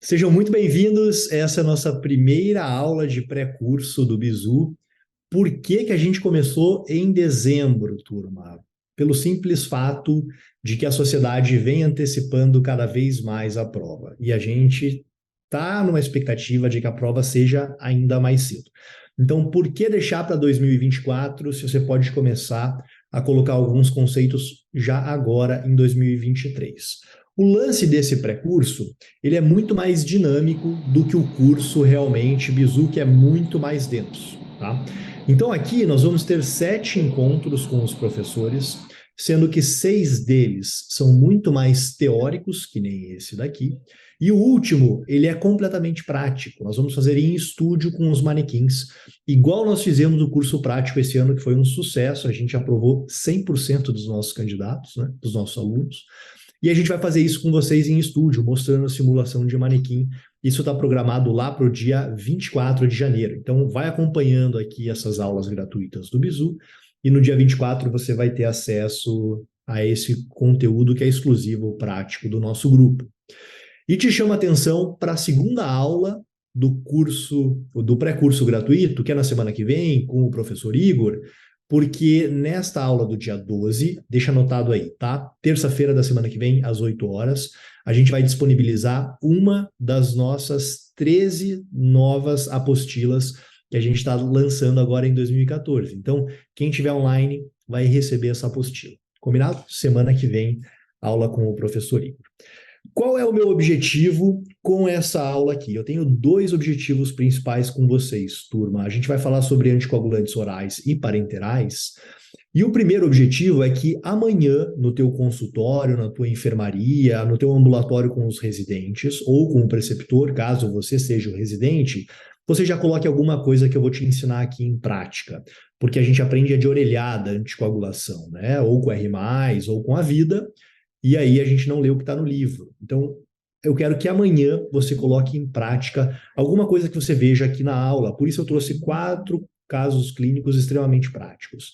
Sejam muito bem-vindos. Essa é a nossa primeira aula de pré-curso do Bizu. Por que que a gente começou em dezembro, turma? Pelo simples fato de que a sociedade vem antecipando cada vez mais a prova. E a gente está numa expectativa de que a prova seja ainda mais cedo. Então, por que deixar para 2024 se você pode começar a colocar alguns conceitos já agora em 2023? O lance desse pré-curso, ele é muito mais dinâmico do que o curso realmente Bizu, que é muito mais denso, tá? Então aqui nós vamos ter 7 encontros com os professores, sendo que 6 deles são muito mais teóricos, que nem esse daqui, e o último, ele é completamente prático. Nós vamos fazer em estúdio com os manequins, igual nós fizemos o curso prático esse ano, que foi um sucesso, a gente aprovou 100% dos nossos candidatos, né, dos nossos alunos. E a gente vai fazer isso com vocês em estúdio, mostrando a simulação de manequim. Isso está programado lá para o dia 24 de janeiro. Então, vai acompanhando aqui essas aulas gratuitas do Bizu. E no dia 24 você vai ter acesso a esse conteúdo que é exclusivo, prático do nosso grupo. E te chama atenção para a segunda aula do curso, do pré-curso gratuito, que é na semana que vem, com o professor Igor, porque nesta aula do dia 12, deixa anotado aí, tá? Terça-feira da semana que vem, às 8 horas, a gente vai disponibilizar uma das nossas 13 novas apostilas que a gente está lançando agora em 2014. Então, quem tiver online vai receber essa apostila. Combinado? Semana que vem, aula com o professor Igor. Qual é o meu objetivo com essa aula aqui? Eu tenho dois objetivos principais com vocês, turma. A gente vai falar sobre anticoagulantes orais e parenterais. E o primeiro objetivo é que amanhã, no teu consultório, na tua enfermaria, no teu ambulatório com os residentes ou com o preceptor, caso você seja o residente, você já coloque alguma coisa que eu vou te ensinar aqui em prática. Porque a gente aprende de orelhada anticoagulação, né? Ou com R+, ou com a vida, e aí a gente não lê o que está no livro. Então, eu quero que amanhã você coloque em prática alguma coisa que você veja aqui na aula. Por isso eu trouxe 4 casos clínicos extremamente práticos.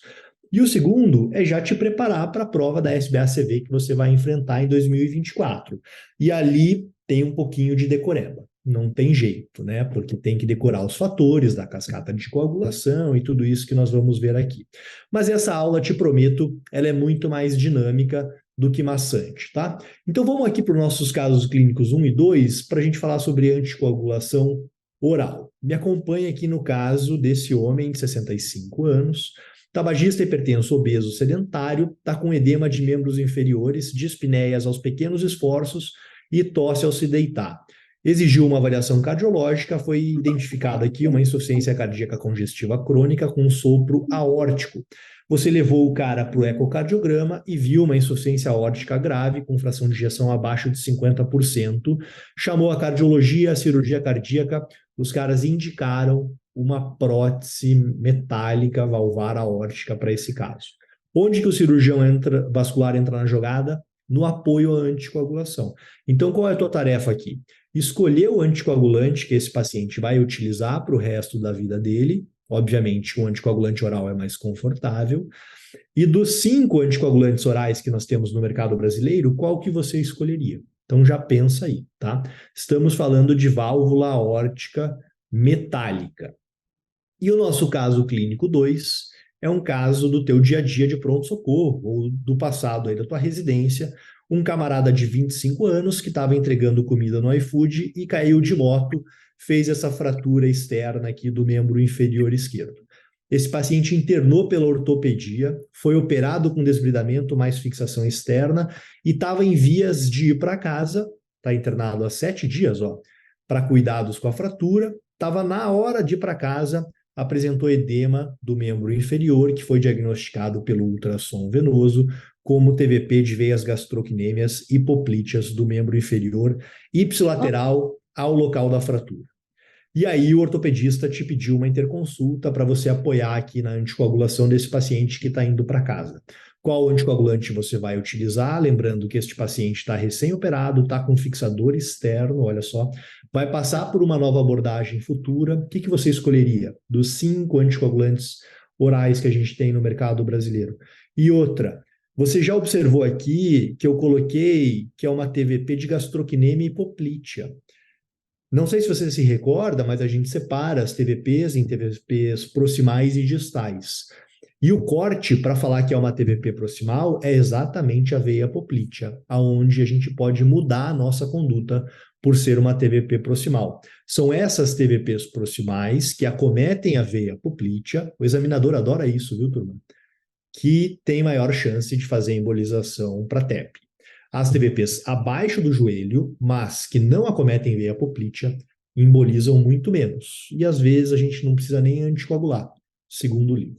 E o segundo é já te preparar para a prova da SBACV que você vai enfrentar em 2024. E ali tem um pouquinho de decoreba. Não tem jeito, né? Porque tem que decorar os fatores da cascata de coagulação e tudo isso que nós vamos ver aqui. Mas essa aula, te prometo, ela é muito mais dinâmica do que maçante, tá? Então vamos aqui para os nossos casos clínicos 1 e 2 para a gente falar sobre anticoagulação oral. Me acompanha aqui no caso desse homem de 65 anos, tabagista, hipertenso, obeso, sedentário, está com edema de membros inferiores, dispneias aos pequenos esforços e tosse ao se deitar. Exigiu uma avaliação cardiológica, foi identificada aqui uma insuficiência cardíaca congestiva crônica com sopro aórtico. Você levou o cara para o ecocardiograma e viu uma insuficiência aórtica grave, com fração de ejeção abaixo de 50%. Chamou a cardiologia, a cirurgia cardíaca, os caras indicaram uma prótese metálica valvar aórtica para esse caso. Onde que o cirurgião vascular entra na jogada? No apoio à anticoagulação. Então, qual é a tua tarefa aqui? Escolher o anticoagulante que esse paciente vai utilizar para o resto da vida dele. Obviamente, o anticoagulante oral é mais confortável. E dos 5 anticoagulantes orais que nós temos no mercado brasileiro, qual que você escolheria? Então já pensa aí, tá? Estamos falando de válvula aórtica metálica. E o nosso caso clínico 2 é um caso do teu dia a dia de pronto-socorro, ou do passado aí da tua residência, um camarada de 25 anos que estava entregando comida no iFood e caiu de moto, fez essa fratura externa aqui do membro inferior esquerdo. Esse paciente internou pela ortopedia, foi operado com desbridamento mais fixação externa e estava em vias de ir para casa, está internado há 7 dias, ó, para cuidados com a fratura, estava na hora de ir para casa, apresentou edema do membro inferior, que foi diagnosticado pelo ultrassom venoso como TVP de veias gastrocnêmias hipoplíteas do membro inferior ipsilateral ao local da fratura. E aí o ortopedista te pediu uma interconsulta para você apoiar aqui na anticoagulação desse paciente que está indo para casa. Qual anticoagulante você vai utilizar? Lembrando que este paciente está recém-operado, está com fixador externo, olha só, vai passar por uma nova abordagem futura. O que você escolheria dos 5 anticoagulantes orais que a gente tem no mercado brasileiro? E outra, você já observou aqui que eu coloquei que é uma TVP de gastrocnêmia hipoplítea. Não sei se você se recorda, mas a gente separa as TVPs em TVPs proximais e distais. E o corte, para falar que é uma TVP proximal, é exatamente a veia poplítea, aonde a gente pode mudar a nossa conduta por ser uma TVP proximal. São essas TVPs proximais que acometem a veia poplítea, o examinador adora isso, viu, turma? Que tem maior chance de fazer embolização para TEP. As TVPs abaixo do joelho, mas que não acometem veia poplítea, embolizam muito menos. E às vezes a gente não precisa nem anticoagular, segundo o livro.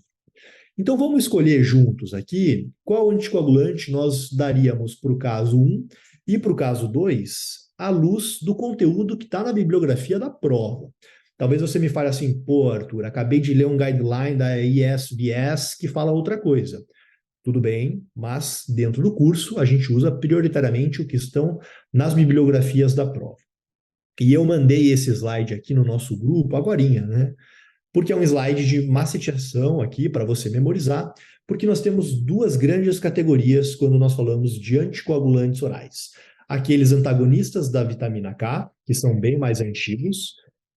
Então vamos escolher juntos aqui qual anticoagulante nós daríamos para o caso 1 e para o caso 2, à luz do conteúdo que está na bibliografia da prova. Talvez você me fale assim, pô, Arthur, acabei de ler um guideline da ISBS que fala outra coisa. Tudo bem, mas dentro do curso a gente usa prioritariamente o que estão nas bibliografias da prova. E eu mandei esse slide aqui no nosso grupo agorinha, né? Porque é um slide de maceteação aqui para você memorizar, porque nós temos duas grandes categorias quando nós falamos de anticoagulantes orais. Aqueles antagonistas da vitamina K, que são bem mais antigos,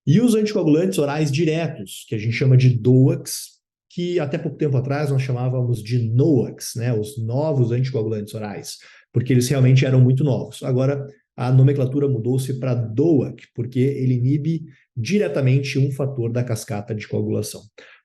e os anticoagulantes orais diretos, que a gente chama de DOACs, que até pouco tempo atrás nós chamávamos de NOACs, né, os novos anticoagulantes orais, porque eles realmente eram muito novos. Agora, a nomenclatura mudou-se para DOAC, porque ele inibe diretamente um fator da cascata de coagulação.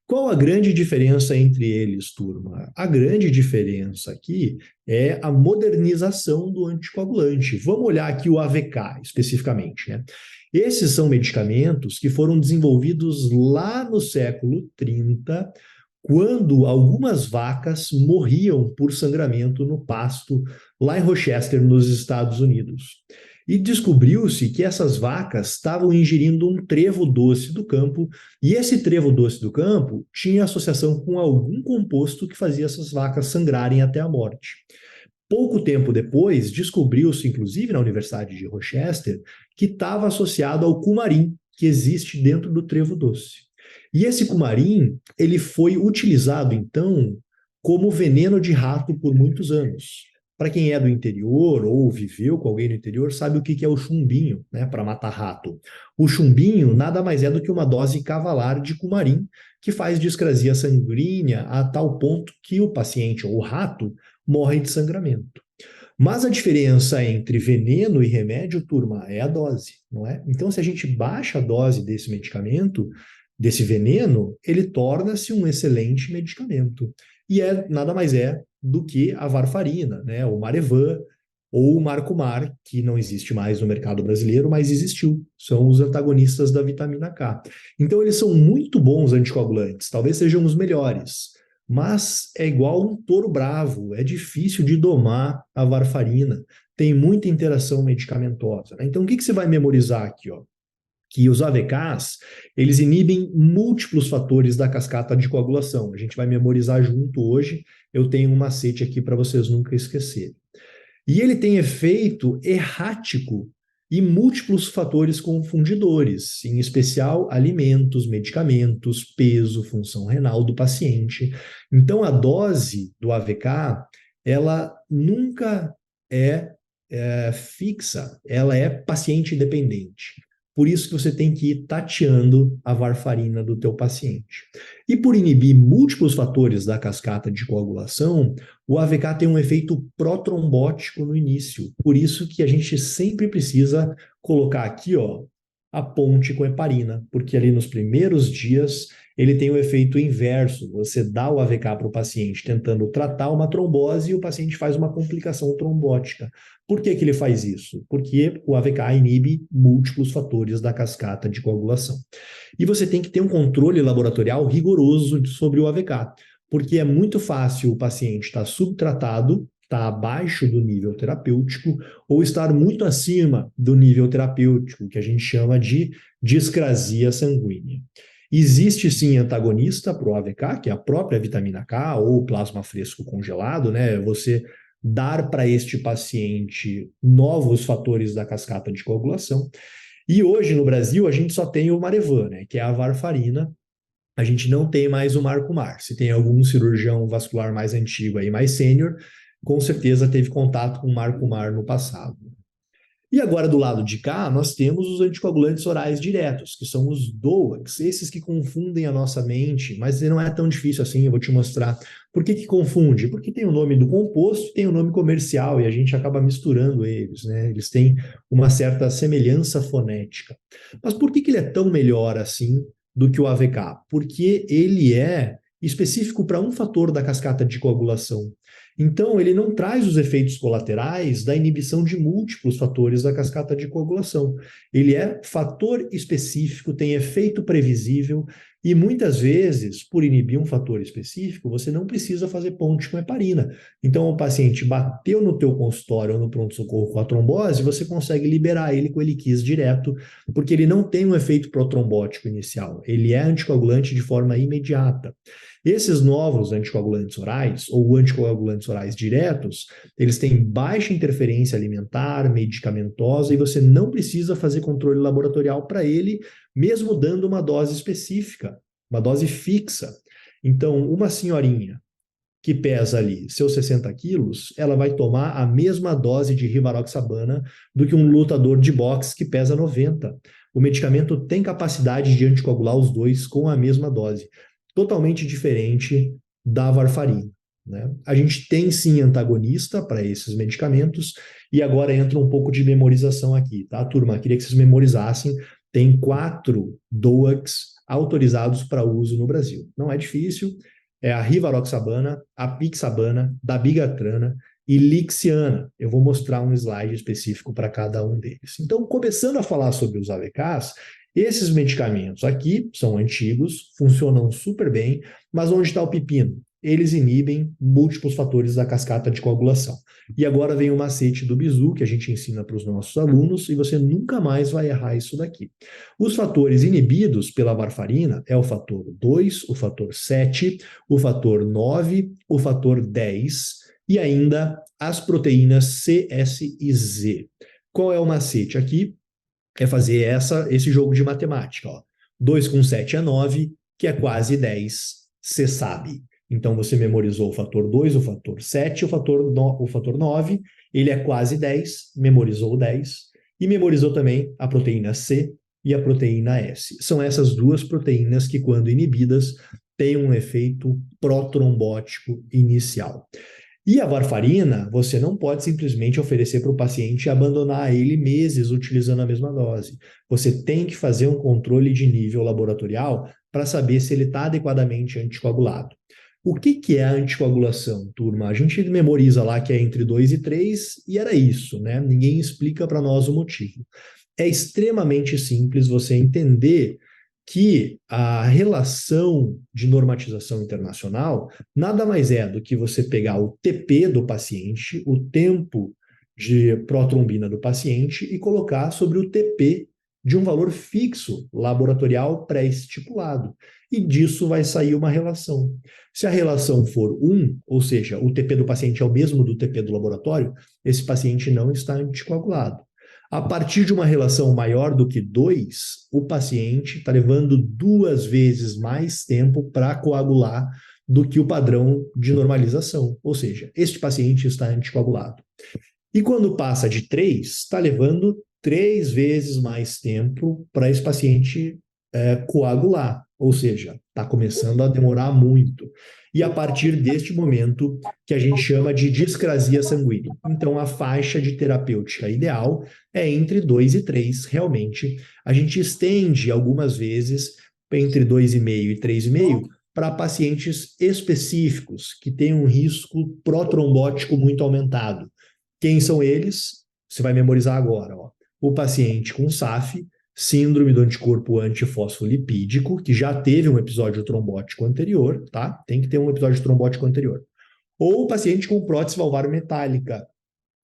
Qual a grande diferença entre eles, turma? A grande diferença aqui é a modernização do anticoagulante. Vamos olhar aqui o AVK especificamente, né? Esses são medicamentos que foram desenvolvidos lá no século 30, quando algumas vacas morriam por sangramento no pasto, lá em Rochester, nos Estados Unidos. E descobriu-se que essas vacas estavam ingerindo um trevo doce do campo, e esse trevo doce do campo tinha associação com algum composto que fazia essas vacas sangrarem até a morte. Pouco tempo depois, descobriu-se, inclusive na Universidade de Rochester, que estava associado ao cumarim, que existe dentro do trevo doce. E esse cumarim, ele foi utilizado, então, como veneno de rato por muitos anos. Para quem é do interior ou viveu com alguém no interior, sabe o que é o chumbinho, né, para matar rato. O chumbinho nada mais é do que uma dose cavalar de cumarim, que faz discrasia sanguínea a tal ponto que o paciente ou o rato morre de sangramento. Mas a diferença entre veneno e remédio, turma, é a dose, não é? Então, se a gente baixa a dose desse medicamento, desse veneno, ele torna-se um excelente medicamento. E nada mais é do que a varfarina, né? O Marevan ou o Marcumar, que não existe mais no mercado brasileiro, mas existiu. São os antagonistas da vitamina K. Então, eles são muito bons anticoagulantes, talvez sejam os melhores. Mas é igual um touro bravo, é difícil de domar a varfarina, tem muita interação medicamentosa, né? Então, o que você vai memorizar aqui, ó? Que os AVKs, eles inibem múltiplos fatores da cascata de coagulação. A gente vai memorizar junto hoje, eu tenho um macete aqui para vocês nunca esquecerem. E ele tem efeito errático e múltiplos fatores confundidores, em especial alimentos, medicamentos, peso, função renal do paciente. Então, a dose do AVK, ela nunca é fixa, ela é paciente dependente. Por isso que você tem que ir tateando a varfarina do teu paciente. E por inibir múltiplos fatores da cascata de coagulação, o AVK tem um efeito protrombótico no início. Por isso que a gente sempre precisa colocar aqui, ó, a ponte com heparina, porque ali nos primeiros dias ele tem o efeito inverso. Você dá o AVK para o paciente tentando tratar uma trombose e o paciente faz uma complicação trombótica. Por que ele faz isso? Porque o AVK inibe múltiplos fatores da cascata de coagulação. E você tem que ter um controle laboratorial rigoroso sobre o AVK, porque é muito fácil o paciente estar subtratado, estar abaixo do nível terapêutico, ou estar muito acima do nível terapêutico, que a gente chama de discrasia sanguínea. Existe sim antagonista para o AVK, que é a própria vitamina K ou plasma fresco congelado, né? Você dar para este paciente novos fatores da cascata de coagulação. E hoje no Brasil a gente só tem o Marevan, né? Que é a varfarina. A gente não tem mais o Marcumar. Se tem algum cirurgião vascular mais antigo aí, mais sênior, com certeza teve contato com o Marcumar no passado. E agora, do lado de cá, nós temos os anticoagulantes orais diretos, que são os DOACs, esses que confundem a nossa mente, mas não é tão difícil assim, eu vou te mostrar. Por que que confunde? Porque tem o nome do composto e tem o nome comercial, e a gente acaba misturando eles, né? Eles têm uma certa semelhança fonética. Mas por que que ele é tão melhor assim do que o AVK? Porque ele é específico para um fator da cascata de coagulação. Então, ele não traz os efeitos colaterais da inibição de múltiplos fatores da cascata de coagulação. Ele é fator específico, tem efeito previsível e muitas vezes, por inibir um fator específico, você não precisa fazer ponte com heparina. Então, o paciente bateu no teu consultório ou no pronto-socorro com a trombose, você consegue liberar ele com Eliquis direto, porque ele não tem um efeito protrombótico inicial. Ele é anticoagulante de forma imediata. Esses novos anticoagulantes orais, ou anticoagulantes orais diretos, eles têm baixa interferência alimentar, medicamentosa, e você não precisa fazer controle laboratorial para ele, mesmo dando uma dose específica, uma dose fixa. Então, uma senhorinha que pesa ali seus 60 quilos, ela vai tomar a mesma dose de rivaroxabana do que um lutador de boxe que pesa 90. O medicamento tem capacidade de anticoagular os dois com a mesma dose, totalmente diferente da varfarina. Né? A gente tem sim antagonista para esses medicamentos, e agora entra um pouco de memorização aqui, tá, turma? Queria que vocês memorizassem. Tem 4 DOACs autorizados para uso no Brasil. Não é difícil, é a rivaroxabana, a pixabana, dabigatrana e lixiana. Eu vou mostrar um slide específico para cada um deles. Então, começando a falar sobre os AVKs, esses medicamentos aqui são antigos, funcionam super bem, mas onde está o pepino? Eles inibem múltiplos fatores da cascata de coagulação. E agora vem o macete do bizu, que a gente ensina para os nossos alunos, e você nunca mais vai errar isso daqui. Os fatores inibidos pela varfarina é o fator 2, o fator 7, o fator 9, o fator 10 e ainda as proteínas C, S e Z. Qual é o macete aqui? É fazer esse jogo de matemática. Ó. 2 com 7 é 9, que é quase 10, você sabe. Então você memorizou o fator 2, o fator 7, o fator 9, ele é quase 10, memorizou o 10, e memorizou também a proteína C e a proteína S. São essas duas proteínas que, quando inibidas, têm um efeito protrombótico inicial. E a varfarina, você não pode simplesmente oferecer para o paciente e abandonar ele meses utilizando a mesma dose. Você tem que fazer um controle de nível laboratorial para saber se ele está adequadamente anticoagulado. O que é a anticoagulação, turma? A gente memoriza lá que é entre 2 e 3 e era isso, né? Ninguém explica para nós o motivo. É extremamente simples você entender que a relação de normatização internacional nada mais é do que você pegar o TP do paciente, o tempo de protrombina do paciente, e colocar sobre o TP de um valor fixo laboratorial pré-estipulado. E disso vai sair uma relação. Se a relação for 1, ou seja, o TP do paciente é o mesmo do TP do laboratório, esse paciente não está anticoagulado. A partir de uma relação maior do que 2, o paciente está levando 2 vezes mais tempo para coagular do que o padrão de normalização. Ou seja, este paciente está anticoagulado. E quando passa de 3, está levando 3 vezes mais tempo para esse paciente coagular. Ou seja, está começando a demorar muito. E a partir deste momento, que a gente chama de discrasia sanguínea. Então, a faixa de terapêutica ideal é entre 2 e 3, realmente. A gente estende algumas vezes entre 2,5 e 3,5 para pacientes específicos que têm um risco protrombótico muito aumentado. Quem são eles? Você vai memorizar agora. Ó. O paciente com SAF, síndrome do anticorpo antifosfolipídico, que já teve um episódio trombótico anterior, tá? Tem que ter um episódio trombótico anterior. Ou o paciente com prótese valvar metálica,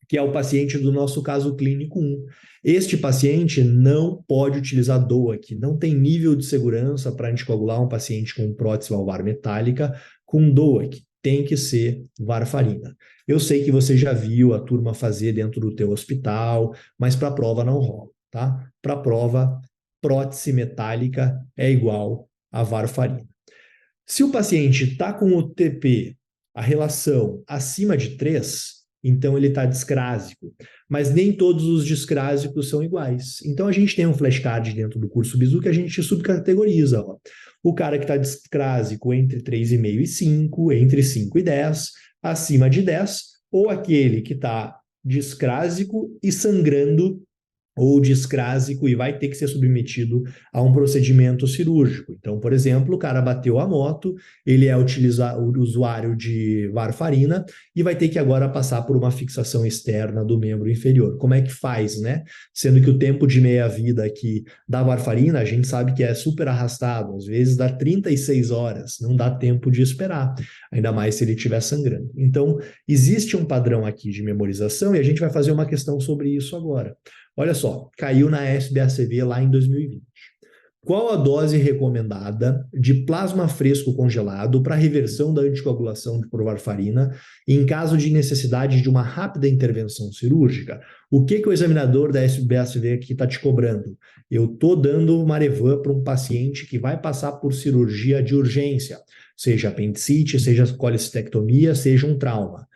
que é o paciente do nosso caso clínico 1. Este paciente não pode utilizar DOAC, não tem nível de segurança para anticoagular um paciente com prótese valvar metálica com DOAC. Tem que ser varfarina. Eu sei que você já viu a turma fazer dentro do teu hospital, mas para a prova não rola, tá? Para a prova, prótese metálica é igual a varfarina. Se o paciente está com o TP, a relação acima de 3, então ele está discrásico. mas nem todos os discrásicos são iguais. Então a gente tem um flashcard dentro do curso Bizu que a gente subcategoriza. Ó. O cara que está discrásico entre 3,5 e 5, entre 5 e 10, acima de 10, ou aquele que está discrásico e sangrando ou discrásico e vai ter que ser submetido a um procedimento cirúrgico. Então, por exemplo, o cara bateu a moto, ele é o usuário de varfarina e vai ter que agora passar por uma fixação externa do membro inferior. Como é que faz, né? Sendo que o tempo de meia-vida aqui da varfarina, a gente sabe que é super arrastado, às vezes dá 36 horas, não dá tempo de esperar, ainda mais se ele estiver sangrando. Então, existe um padrão aqui de memorização e a gente vai fazer uma questão sobre isso agora. Olha só, caiu na SBACV lá em 2020. Qual a dose recomendada de plasma fresco congelado para reversão da anticoagulação por varfarina em caso de necessidade de uma rápida intervenção cirúrgica? O que o examinador da SBACV aqui está te cobrando? Eu estou dando Marevan para um paciente que vai passar por cirurgia de urgência, seja apendicite, seja colecistectomia, seja um trauma.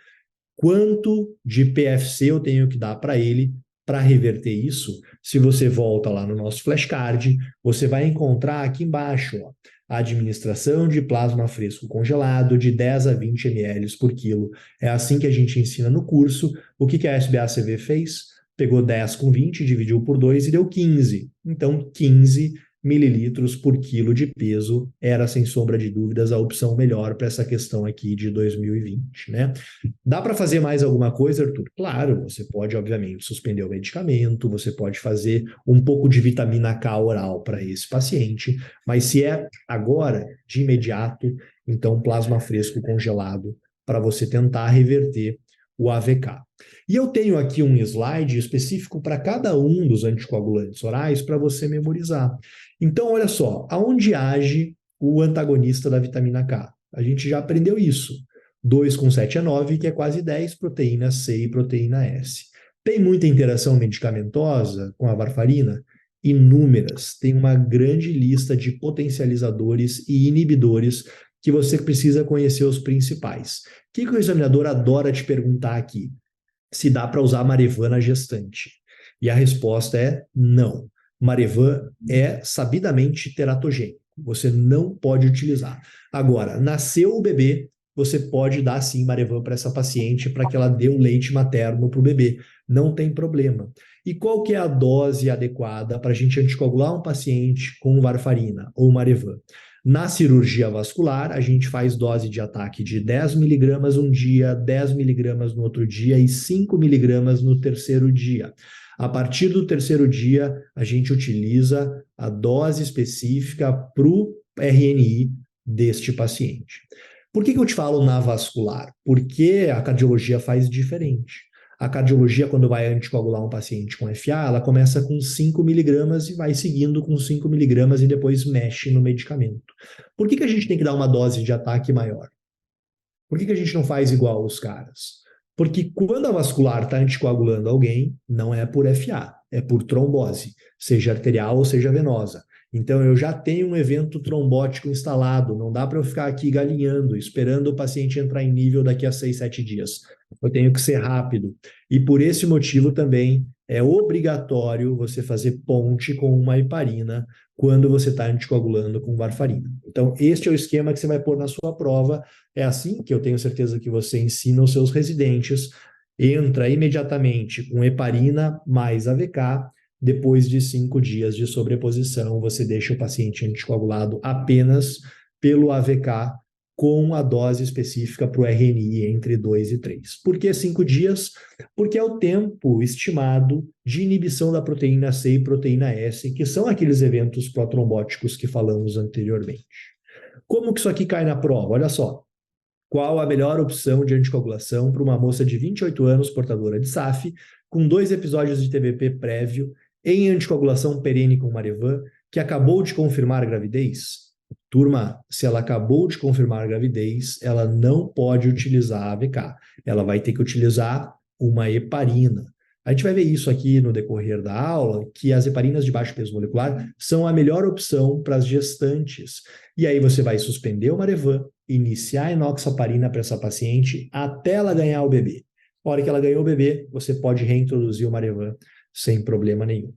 Quanto de PFC eu tenho que dar para ele para reverter isso? Se você volta lá no nosso flashcard, você vai encontrar aqui embaixo, ó, a administração de plasma fresco congelado de 10 a 20 ml por quilo. É assim que a gente ensina no curso. O que a SBACV fez? Pegou 10 com 20, dividiu por 2 e deu 15. Então, 15 mililitros por quilo de peso era, sem sombra de dúvidas, a opção melhor para essa questão aqui de 2020, né? Dá para fazer mais alguma coisa, Arthur? Claro, você pode, obviamente, suspender o medicamento, você pode fazer um pouco de vitamina K oral para esse paciente, mas se é agora, de imediato, então plasma fresco congelado para você tentar reverter o AVK. E eu tenho aqui um slide específico para cada um dos anticoagulantes orais para você memorizar. Então, olha só, aonde age o antagonista da vitamina K? A gente já aprendeu isso. 2 com 7 é 9, que é quase 10, proteína C e proteína S. Tem muita interação medicamentosa com a varfarina? Inúmeras. Tem uma grande lista de potencializadores e inibidores que você precisa conhecer os principais. O que o examinador adora te perguntar aqui? Se dá para usar Marevan na gestante. E a resposta é não. Marevan é sabidamente teratogênico. Você não pode utilizar. Agora, nasceu o bebê, você pode dar sim Marevan para essa paciente para que ela dê o leite materno para o bebê. Não tem problema. E qual que é a dose adequada para a gente anticoagular um paciente com varfarina ou Marevan? Na cirurgia vascular, a gente faz dose de ataque de 10 miligramas um dia, 10 miligramas no outro dia e 5 miligramas no terceiro dia. A partir do terceiro dia, a gente utiliza a dose específica para o RNI deste paciente. Por que eu te falo na vascular? Porque a cardiologia faz diferente. A cardiologia, quando vai anticoagular um paciente com FA, ela começa com 5 miligramas e vai seguindo com 5 miligramas e depois mexe no medicamento. Por que a gente tem que dar uma dose de ataque maior? Por que a gente não faz igual os caras? Porque quando a vascular está anticoagulando alguém, não é por FA, é por trombose, seja arterial ou seja venosa. Então, eu já tenho um evento trombótico instalado, não dá para eu ficar aqui galinhando, esperando o paciente entrar em nível daqui a 6, 7 dias. Eu tenho que ser rápido. E por esse motivo também é obrigatório você fazer ponte com uma heparina quando você está anticoagulando com varfarina. Então, este é o esquema que você vai pôr na sua prova. É assim que eu tenho certeza que você ensina os seus residentes. Entra imediatamente com heparina mais AVK. Depois de 5 dias de sobreposição, você deixa o paciente anticoagulado apenas pelo AVK com a dose específica para o RNI entre 2 e 3. Por que 5 dias? Porque é o tempo estimado de inibição da proteína C e proteína S, que são aqueles eventos protrombóticos que falamos anteriormente. Como que isso aqui cai na prova? Olha só. Qual a melhor opção de anticoagulação para uma moça de 28 anos, portadora de SAF, com 2 episódios de TBP prévio, em anticoagulação perene com Marevan, que acabou de confirmar a gravidez? Turma, se ela acabou de confirmar a gravidez, ela não pode utilizar a AVK. Ela vai ter que utilizar uma heparina. A gente vai ver isso aqui no decorrer da aula, que as heparinas de baixo peso molecular são a melhor opção para as gestantes. E aí você vai suspender o Marevan, iniciar a enoxaparina para essa paciente até ela ganhar o bebê. A hora que ela ganhou o bebê, você pode reintroduzir o Marevan sem problema nenhum.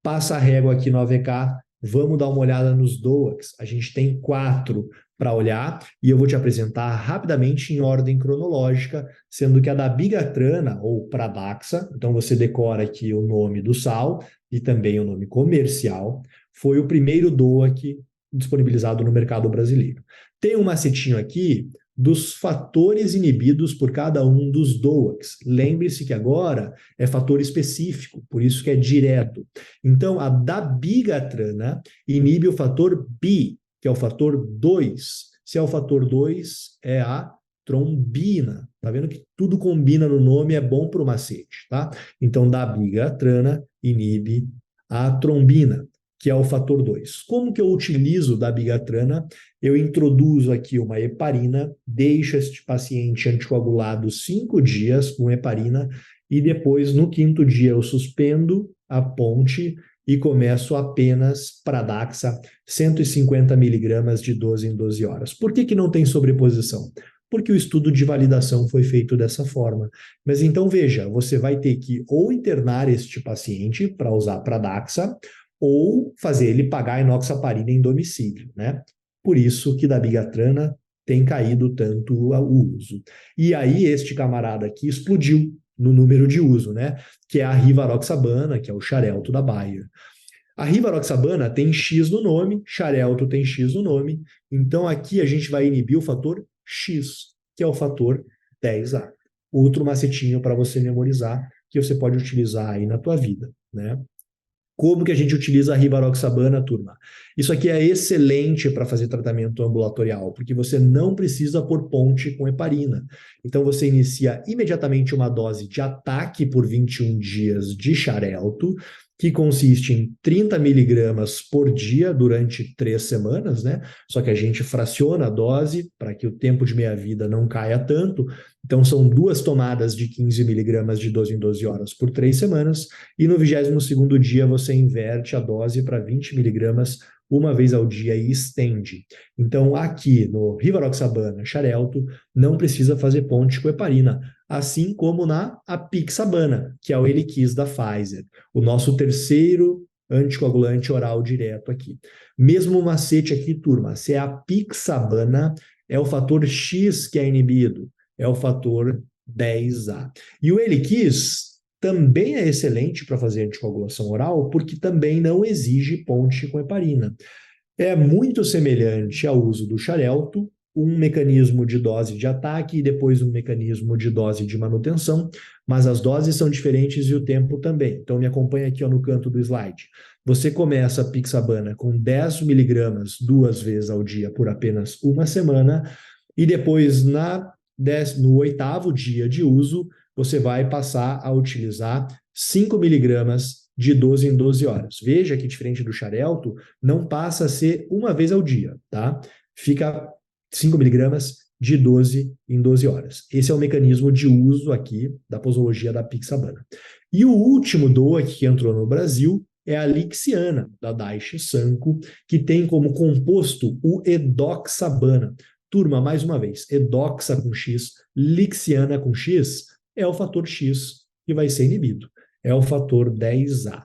Passa a régua aqui no AVK, vamos dar uma olhada nos DOACs. A gente tem 4 para olhar e eu vou te apresentar rapidamente em ordem cronológica, sendo que a da Bigatrana, ou Pradaxa, então você decora aqui o nome do sal e também o nome comercial, foi o primeiro DOAC disponibilizado no mercado brasileiro. Tem um macetinho aqui dos fatores inibidos por cada um dos DOACs. Lembre-se que agora é fator específico, por isso que é direto. Então, a dabigatrana inibe o fator B, que é o fator 2. Se é o fator 2, é a trombina. Tá vendo que tudo combina no nome, é bom para o macete, tá? Então, dabigatrana inibe a trombina, que é o fator 2. Como que eu utilizo dabigatrana? Eu introduzo aqui uma heparina, deixo este paciente anticoagulado 5 dias com heparina e depois, no 5º dia, eu suspendo a ponte e começo apenas Pradaxa, 150 miligramas de 12 em 12 horas. Por que não tem sobreposição? Porque o estudo de validação foi feito dessa forma. Mas então, veja, você vai ter que ou internar este paciente para usar Pradaxa, ou fazer ele pagar enoxaparina em domicílio, né? Por isso que da bigatrana tem caído tanto o uso. E aí este camarada aqui explodiu no número de uso, né? Que é a rivaroxabana, que é o xarelto da Bayer. A rivaroxabana tem X no nome, xarelto tem X no nome, então aqui a gente vai inibir o fator X, que é o fator 10A. Outro macetinho para você memorizar, que você pode utilizar aí na tua vida, né? Como que a gente utiliza a rivaroxabana, turma? Isso aqui é excelente para fazer tratamento ambulatorial, porque você não precisa pôr ponte com heparina. Então você inicia imediatamente uma dose de ataque por 21 dias de xarelto, que consiste em 30 miligramas por dia durante 3 semanas, né? Só que a gente fraciona a dose para que o tempo de meia-vida não caia tanto. Então são 2 tomadas de 15 miligramas de 12 em 12 horas por 3 semanas, e no 22º dia você inverte a dose para 20 miligramas uma vez ao dia e estende. Então aqui no rivaroxabana, xarelto, não precisa fazer ponte com heparina, assim como na apixabana, que é o Eliquis da Pfizer, o nosso terceiro anticoagulante oral direto aqui. Mesmo macete aqui, turma, se é a apixabana, é o fator X que é inibido, é o fator 10A. E o Eliquis também é excelente para fazer anticoagulação oral, porque também não exige ponte com heparina. É muito semelhante ao uso do xarelto, um mecanismo de dose de ataque e depois um mecanismo de dose de manutenção, mas as doses são diferentes e o tempo também. Então me acompanha aqui ó, no canto do slide. Você começa a pixabana com 10 miligramas 2 vezes ao dia por apenas uma semana e depois no 8º dia de uso, você vai passar a utilizar 5 miligramas de 12 em 12 horas. Veja que diferente do xarelto, não passa a ser uma vez ao dia, tá? Fica 5 miligramas de 12 em 12 horas. Esse é o mecanismo de uso aqui da posologia da pixabana. E o último DOAC que entrou no Brasil é a lixiana, da Daiichi Sankyo, que tem como composto o edoxabana. Turma, mais uma vez, edoxa com X, lixiana com X, é o fator X que vai ser inibido. É o fator 10A.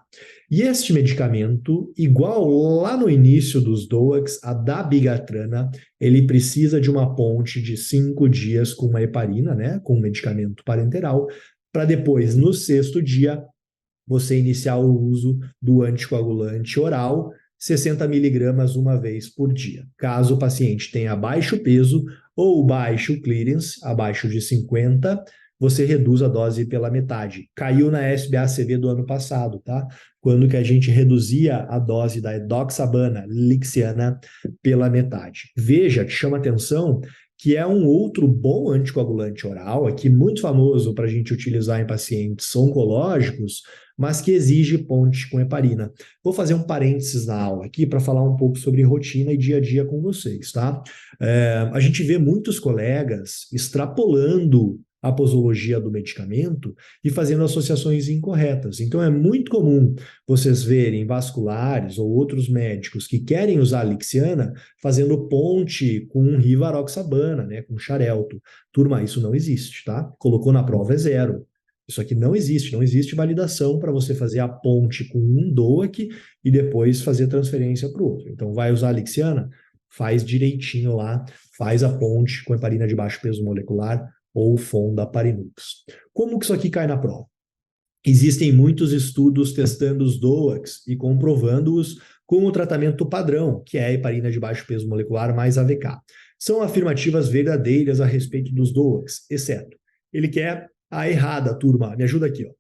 E este medicamento, igual lá no início dos DOACs, a dabigatrana, ele precisa de uma ponte de 5 dias com uma heparina, né, com um medicamento parenteral, para depois, no 6º dia, você iniciar o uso do anticoagulante oral, 60 miligramas uma vez por dia. Caso o paciente tenha baixo peso ou baixo clearance, abaixo de 50, você reduz a dose pela metade. Caiu na SBACV do ano passado, tá? Quando que a gente reduzia a dose da edoxabana, lixiana, pela metade. Veja que chama atenção que é um outro bom anticoagulante oral, aqui muito famoso para a gente utilizar em pacientes oncológicos, mas que exige ponte com heparina. Vou fazer um parênteses na aula aqui para falar um pouco sobre rotina e dia a dia com vocês, tá? A gente vê muitos colegas extrapolando a posologia do medicamento e fazendo associações incorretas. Então é muito comum vocês verem vasculares ou outros médicos que querem usar a Lixiana fazendo ponte com rivaroxabana, né, com xarelto. Turma, isso não existe, tá? Colocou na prova é zero. Isso aqui não existe, não existe validação para você fazer a ponte com um DOAC e depois fazer transferência para o outro. Então, vai usar a Lixiana? Faz direitinho lá, faz a ponte com heparina de baixo peso molecular ou Fondaparinux. Como que isso aqui cai na prova? Existem muitos estudos testando os DOACs e comprovando-os com o tratamento padrão, que é a heparina de baixo peso molecular mais AVK. São afirmativas verdadeiras a respeito dos DOACs, exceto ele quer a errada, turma. Me ajuda aqui, ó.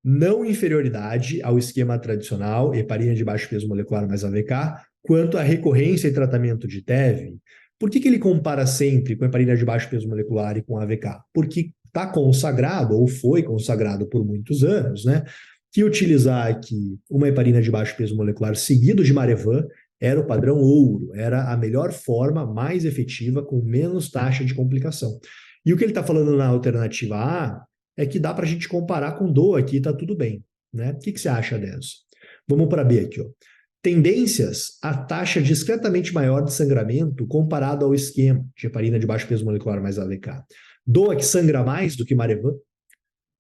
Não inferioridade ao esquema tradicional, heparina de baixo peso molecular mais AVK, quanto à recorrência e tratamento de TEV. Por que ele compara sempre com heparina de baixo peso molecular e com AVK? Porque está consagrado, ou foi consagrado por muitos anos, né, que utilizar aqui uma heparina de baixo peso molecular seguido de Marevan era o padrão ouro, era a melhor forma, mais efetiva, com menos taxa de complicação. E o que ele está falando na alternativa A é que dá para a gente comparar com DOA aqui, está tudo bem. Né? O que você acha dessa? Vamos para B aqui. Ó. Tendências a taxa discretamente maior de sangramento comparado ao esquema de heparina de baixo peso molecular mais AVK. DOA que sangra mais do que Marevan.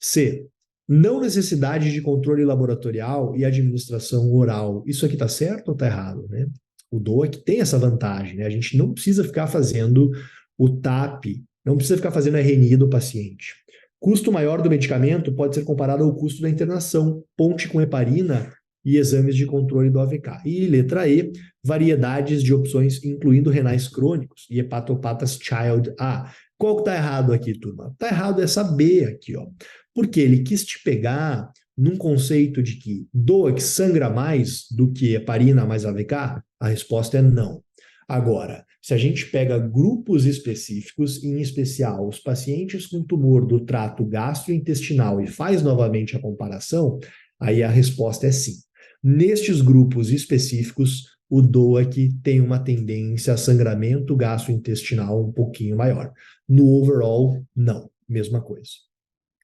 C. Não necessidade de controle laboratorial e administração oral. Isso aqui está certo ou está errado? Né? O DOA que tem essa vantagem. Né? A gente não precisa ficar fazendo o TAP, não precisa ficar fazendo a RNI do paciente. Custo maior do medicamento pode ser comparado ao custo da internação, ponte com heparina e exames de controle do AVK. E letra E, variedades de opções, incluindo renais crônicos e hepatopatas Child A. Qual que está errado aqui, turma? Está errado essa B aqui, ó. Porque ele quis te pegar num conceito de que DOAC sangra mais do que heparina mais AVK? A resposta é não. Agora, se a gente pega grupos específicos, em especial os pacientes com tumor do trato gastrointestinal e faz novamente a comparação, aí a resposta é sim. Nestes grupos específicos, o DOAC tem uma tendência a sangramento gastrointestinal um pouquinho maior. No overall, não, mesma coisa.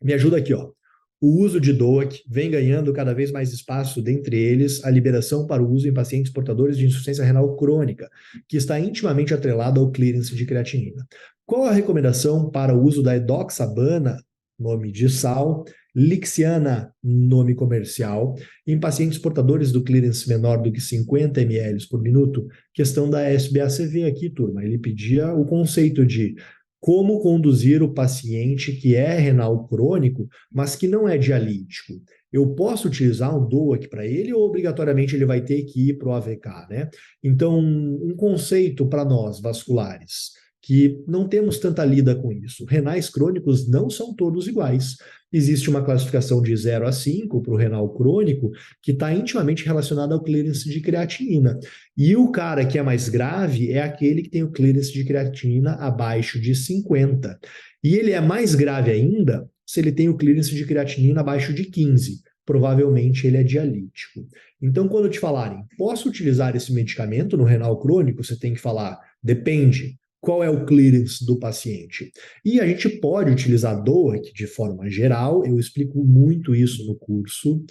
Me ajuda aqui, ó. O uso de DOAC vem ganhando cada vez mais espaço, dentre eles a liberação para o uso em pacientes portadores de insuficiência renal crônica, que está intimamente atrelada ao clearance de creatinina. Qual a recomendação para o uso da edoxabana, nome de sal, Lixiana, nome comercial, em pacientes portadores do clearance menor do que 50 ml por minuto? Questão da SBACV aqui, turma. Ele pedia o conceito de como conduzir o paciente que é renal crônico, mas que não é dialítico. Eu posso utilizar um DOAC para ele ou obrigatoriamente ele vai ter que ir para o AVK, né? Então, um conceito para nós, vasculares, que não temos tanta lida com isso. Renais crônicos não são todos iguais. Existe uma classificação de 0 a 5 para o renal crônico que está intimamente relacionada ao clearance de creatinina. E o cara que é mais grave é aquele que tem o clearance de creatinina abaixo de 50. E ele é mais grave ainda se ele tem o clearance de creatinina abaixo de 15. Provavelmente ele é dialítico. Então, quando te falarem, posso utilizar esse medicamento no renal crônico? Você tem que falar, depende. Qual é o clearance do paciente? E a gente pode utilizar DOAC de forma geral, eu explico muito isso no curso,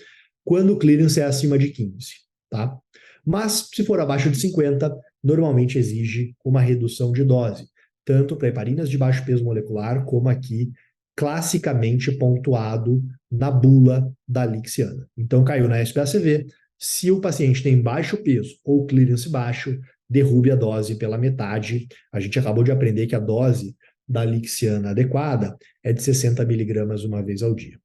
quando o clearance é acima de 15, tá? Mas se for abaixo de 50, normalmente exige uma redução de dose, tanto para heparinas de baixo peso molecular, como aqui, classicamente pontuado na bula da Lixiana. Então caiu na SPACV, se o paciente tem baixo peso ou clearance baixo, derrube a dose pela metade. A gente acabou de aprender que a dose da Lixiana adequada é de 60 miligramas uma vez ao dia.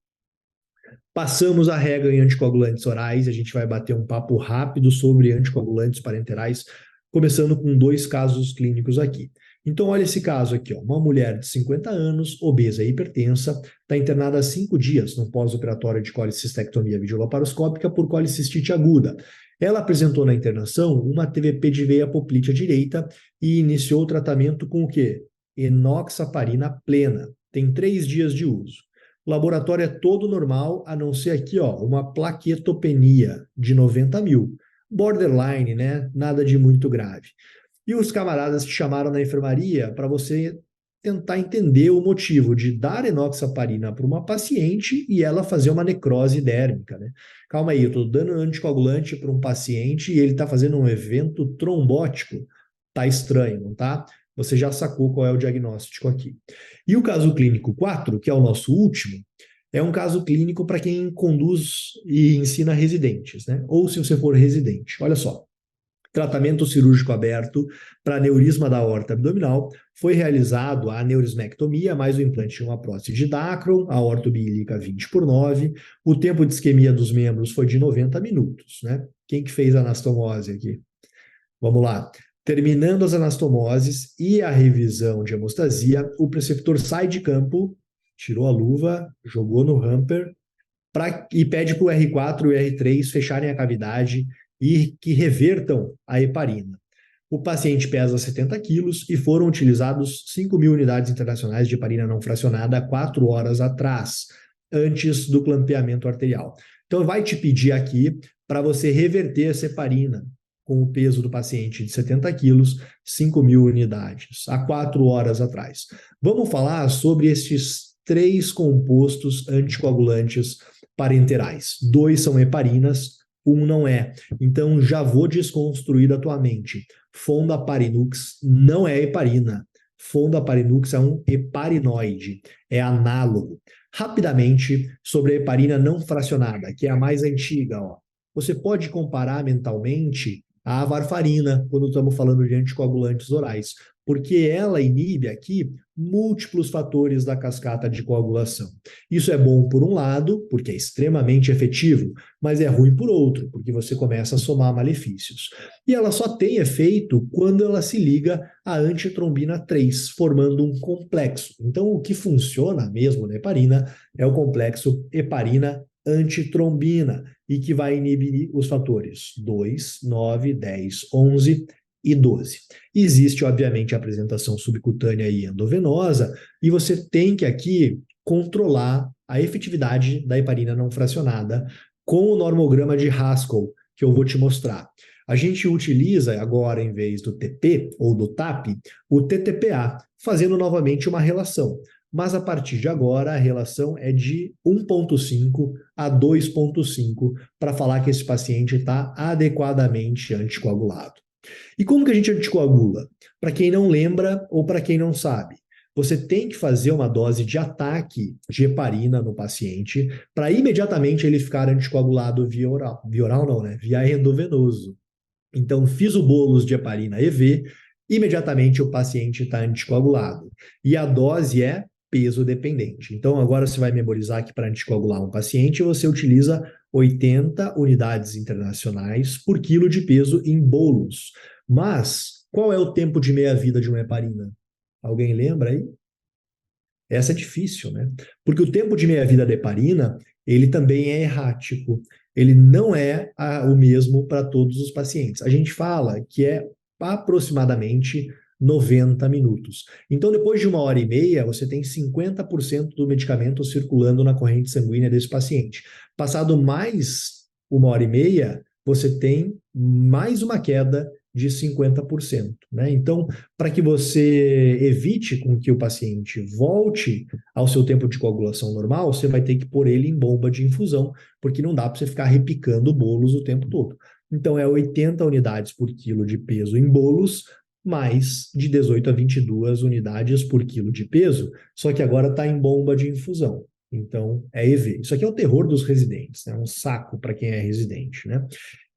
Passamos a regra em anticoagulantes orais, a gente vai bater um papo rápido sobre anticoagulantes parenterais, começando com 2 casos clínicos aqui. Então, olha esse caso aqui, ó. Uma mulher de 50 anos, obesa e hipertensa, está internada há 5 dias no pós-operatório de colicistectomia videolaparoscópica por colicistite aguda. Ela apresentou na internação uma TVP de veia apoplítea direita e iniciou o tratamento com o quê? Enoxaparina plena. Tem 3 dias de uso. O laboratório é todo normal, a não ser aqui, ó, uma plaquetopenia de 90 mil. Borderline, né? Nada de muito grave. E os camaradas te chamaram na enfermaria para você tentar entender o motivo de dar enoxaparina para uma paciente e ela fazer uma necrose dérmica, né? Calma aí, eu estou dando anticoagulante para um paciente e ele está fazendo um evento trombótico. Tá estranho, não tá? Você já sacou qual é o diagnóstico aqui. E o caso clínico 4, que é o nosso último, é um caso clínico para quem conduz e ensina residentes, né? Ou se você for residente. Olha só. Tratamento cirúrgico aberto para aneurisma da aorta abdominal. Foi realizado a aneurismectomia, mais o implante de uma prótese de Dacron, a ortobílica 20/9. O tempo de isquemia dos membros foi de 90 minutos, né? Quem que fez a anastomose aqui? Vamos lá. Terminando as anastomoses e a revisão de hemostasia, o preceptor sai de campo, tirou a luva, jogou no hamper e pede para o R4 e o R3 fecharem a cavidade e que revertam a heparina. O paciente pesa 70 quilos e foram utilizados 5.000 unidades internacionais de heparina não fracionada 4 horas atrás, antes do clampeamento arterial. Então, vai te pedir aqui para você reverter essa heparina com o peso do paciente de 70 quilos, 5.000 unidades, há 4 horas atrás. Vamos falar sobre estes 3 compostos anticoagulantes parenterais. 2 são heparinas, 1 não é. Então, já vou desconstruir a tua mente. Fondaparinux não é heparina. Fondaparinux é um heparinoide, é análogo. Rapidamente, sobre a heparina não fracionada, que é a mais antiga, ó. Você pode comparar mentalmente a varfarina, quando estamos falando de anticoagulantes orais, porque ela inibe aqui múltiplos fatores da cascata de coagulação. Isso é bom por um lado, porque é extremamente efetivo, mas é ruim por outro, porque você começa a somar malefícios. E ela só tem efeito quando ela se liga à antitrombina 3, formando um complexo. Então, o que funciona mesmo na heparina é o complexo heparina-antitrombina, e que vai inibir os fatores 2, 9, 10, 11 e 12. Existe, obviamente, a apresentação subcutânea e endovenosa, e você tem que aqui controlar a efetividade da heparina não fracionada com o normograma de Haskell, que eu vou te mostrar. A gente utiliza agora, em vez do TP ou do TAP, o TTPA, fazendo novamente uma relação. Mas a partir de agora a relação é de 1,5 a 2,5 para falar que esse paciente está adequadamente anticoagulado. E como que a gente anticoagula? Para quem não lembra ou para quem não sabe, você tem que fazer uma dose de ataque de heparina no paciente para imediatamente ele ficar anticoagulado via oral. Via oral não, né? Via endovenoso. Então, fiz o bolos de heparina EV, imediatamente o paciente está anticoagulado. E a dose é peso dependente. Então, agora você vai memorizar que para anticoagular um paciente, você utiliza 80 unidades internacionais por quilo de peso em bolos. Mas, qual é o tempo de meia-vida de uma heparina? Alguém lembra aí? Essa é difícil, né? Porque o tempo de meia-vida da heparina, ele também é errático. Ele não é o mesmo para todos os pacientes. A gente fala que é aproximadamente 90 minutos. Então, depois de 1h30, você tem 50% do medicamento circulando na corrente sanguínea desse paciente. Passado mais 1h30, você tem mais uma queda de 50%, né? Então, para que você evite com que o paciente volte ao seu tempo de coagulação normal, você vai ter que pôr ele em bomba de infusão, porque não dá para você ficar repicando bolos o tempo todo. Então, é 80 unidades por quilo de peso em bolos, mais de 18 a 22 unidades por quilo de peso, só que agora está em bomba de infusão. Então, é EV. Isso aqui é o terror dos residentes, é um saco para quem é residente, né?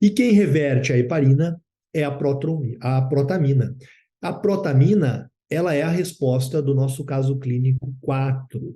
E quem reverte a heparina é a protamina. A protamina, ela é a resposta do nosso caso clínico 4.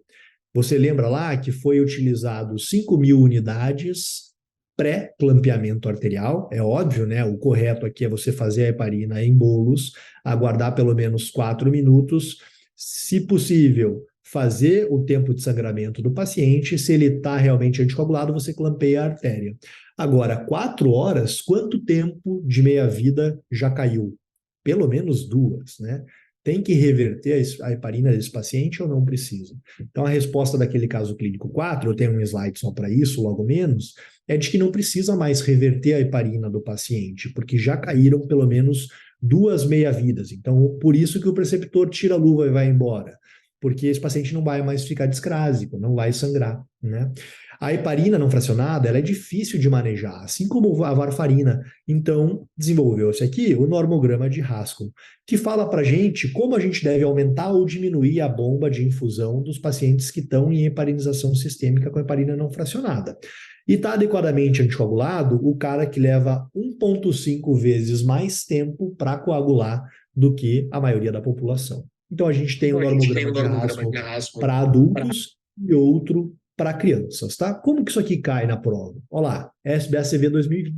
Você lembra lá que foi utilizado 5.000 unidades pré-clampeamento arterial? É óbvio, né? O correto aqui é você fazer a heparina em bolos, aguardar pelo menos 4 minutos, se possível, fazer o tempo de sangramento do paciente. Se ele está realmente anticoagulado, você clampeia a artéria. Agora, 4 horas, quanto tempo de meia-vida já caiu? Pelo menos 2, né? Tem que reverter a heparina desse paciente ou não precisa? Então, a resposta daquele caso clínico 4, eu tenho um slide só para isso, logo menos, é de que não precisa mais reverter a heparina do paciente, porque já caíram pelo menos 2 meia-vidas. Então, por isso que o preceptor tira a luva e vai embora. porque esse paciente não vai mais ficar discrásico, não vai sangrar, né? A heparina não fracionada, ela é difícil de manejar, assim como a varfarina. Então, desenvolveu-se aqui o normograma de Haskell, que fala para a gente como a gente deve aumentar ou diminuir a bomba de infusão dos pacientes que estão em heparinização sistêmica com heparina não fracionada. E está adequadamente anticoagulado o cara que leva 1,5 vezes mais tempo para coagular do que a maioria da população. Então, a gente tem um normograma de Haskell para adultos e outro para crianças, tá? Como que isso aqui cai na prova? Olha lá, SBACV 2020.